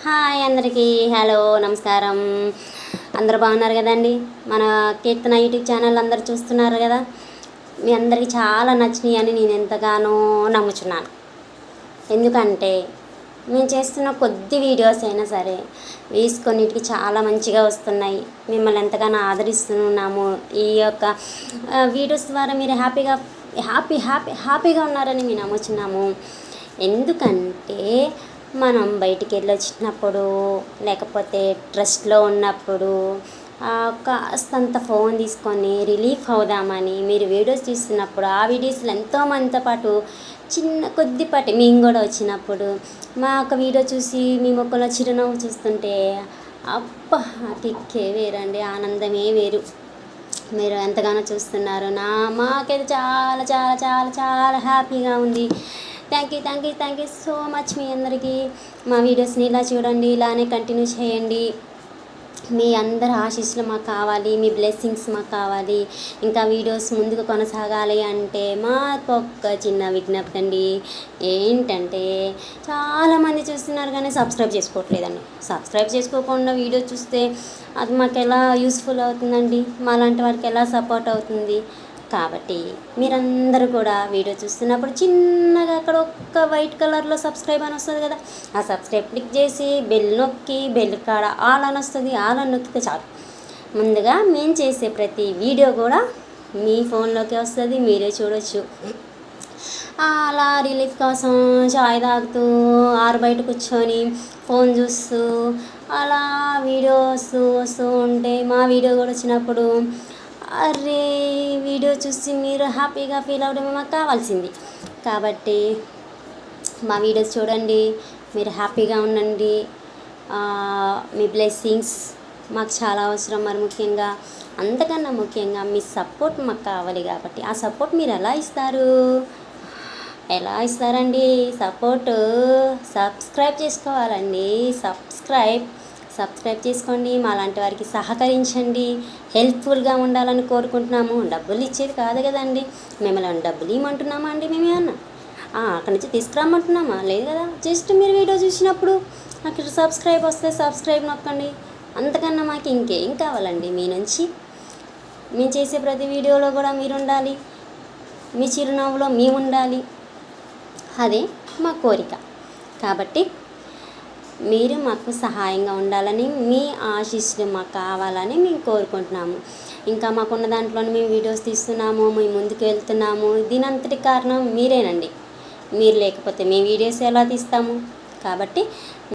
Hi అందరికీ, hello, నమస్కారం. అందరూ బాగున్నారు కదండి. మన కీర్తన యూట్యూబ్ ఛానల్ అందరూ చూస్తున్నారు కదా. మీ అందరికీ చాలా నచ్చినాయి అని నేను ఎంతగానో నమ్ముచున్నాను. ఎందుకంటే మేము చేస్తున్న కొద్ది వీడియోస్ అయినా సరే వ్యూస్ కొన్నిటికి చాలా మంచిగా వస్తున్నాయి. మిమ్మల్ని ఎంతగానో ఆదరిస్తున్నాము. ఈ యొక్క వీడియోస్ ద్వారా మీరు హ్యాపీగా ఉన్నారని మేము నమ్ముచున్నాము. ఎందుకంటే మనం బయటికి వెళ్ళి వచ్చినప్పుడు, లేకపోతే ట్రస్ట్లో ఉన్నప్పుడు కాస్తంత ఫోన్ తీసుకొని రిలీఫ్ అవుదామని మీరు వీడియోస్ చూస్తున్నప్పుడు, ఆ వీడియోస్లో ఎంతోమందితో పాటు కొద్దిపాటి మేము కూడా వచ్చినప్పుడు మా యొక్క వీడియో చూసి మీ మొక్కలో చిరునవ్వు చూస్తుంటే అబ్బా, కిక్కే వేరండి, ఆనందమే వేరు. మీరు ఎంతగానో చూస్తున్నారు. మాకైతే చాలా చాలా చాలా చాలా హ్యాపీగా ఉంది. Thank you so much. మీ అందరికీ మా వీడియోస్ని ఇలా చూడండి, ఇలానే కంటిన్యూ చేయండి. మీ అందరి ఆశీస్సులు మాకు కావాలి, మీ బ్లెస్సింగ్స్ మాకు కావాలి. ఇంకా వీడియోస్ ముందుకు కొనసాగాలి అంటే మాకు ఒక్క చిన్న విజ్ఞప్తి అండి. ఏంటంటే చాలామంది చూస్తున్నారు కానీ సబ్స్క్రైబ్ చేసుకోవట్లేదండి. సబ్స్క్రైబ్ చేసుకోకుండా వీడియో చూస్తే అది మాకు ఎలా యూస్ఫుల్ అవుతుందండి? మాలాంటి వారికి ఎలా సపోర్ట్ అవుతుంది? కాబట్టి మీరందరూ కూడా వీడియో చూస్తున్నప్పుడు చిన్నగా అక్కడ ఒక్క వైట్ కలర్లో సబ్స్క్రైబ్ అని వస్తుంది కదా, ఆ సబ్స్క్రైబ్ క్లిక్ చేసి బెల్ నొక్కి, బెల్ కాడ ఆల్ అని వస్తుంది, ఆల్ అని నొక్కితే చాలు. ముందుగా మేము చేసే ప్రతి వీడియో కూడా మీ ఫోన్లోకి వస్తుంది, మీరే చూడొచ్చు. అలా రిలీఫ్ కోసం చాయ్ తాగుతూ బయట కూర్చొని ఫోన్ చూస్తూ అలా వీడియోస్ వస్తూ ఉంటే మా వీడియో కూడా వచ్చినప్పుడు అరే, వీడియో చూసి మీరు హ్యాపీగా ఫీల్ అవ్వడమే మాకు కావాల్సింది. కాబట్టి మా వీడియోస్ చూడండి, మీరు హ్యాపీగా ఉండండి. మీ బ్లెస్సింగ్స్ మాకు చాలా అవసరం. మరి ముఖ్యంగా, అంతకన్నా ముఖ్యంగా మీ సపోర్ట్ మాకు కావాలి. కాబట్టి ఆ సపోర్ట్ మీరు ఎలా ఇస్తారండి? సపోర్ట్ సబ్స్క్రైబ్ చేసుకోవాలండి. సబ్స్క్రైబ్ చేసుకోండి. మాలాంటి వారికి సహకరించండి. హెల్ప్ఫుల్గా ఉండాలని కోరుకుంటున్నాము. డబ్బులు ఇచ్చేది కాదు కదండి. మిమ్మల్ని డబ్బులు ఇవ్వమంటున్నామా అండి? మేమేమన్నా అక్కడి నుంచి తీసుకురామంటున్నామా? లేదు కదా. జస్ట్ మీరు వీడియో చూసినప్పుడు అక్కడ సబ్స్క్రైబ్ వస్తే సబ్స్క్రైబ్ నొక్కండి. అంతకన్నా మాకు ఇంకేం కావాలండి మీ నుంచి? మేము చేసే ప్రతి వీడియోలో కూడా మీరు ఉండాలి, మీ చిరునవ్వులో మేము ఉండాలి. అదే మా కోరిక. కాబట్టి మీరు మాకు సహాయంగా ఉండాలని, మీ ఆశీస్సులు మాకు కావాలని మేము కోరుకుంటున్నాము. ఇంకా మాకున్న దాంట్లోనే మేము వీడియోస్ తీస్తున్నాము, మేము ముందుకు వెళ్తున్నాము. దీనంతటి కారణం మీరేనండి. మీరు లేకపోతే మేము వీడియోస్ ఎలా తీస్తాము? కాబట్టి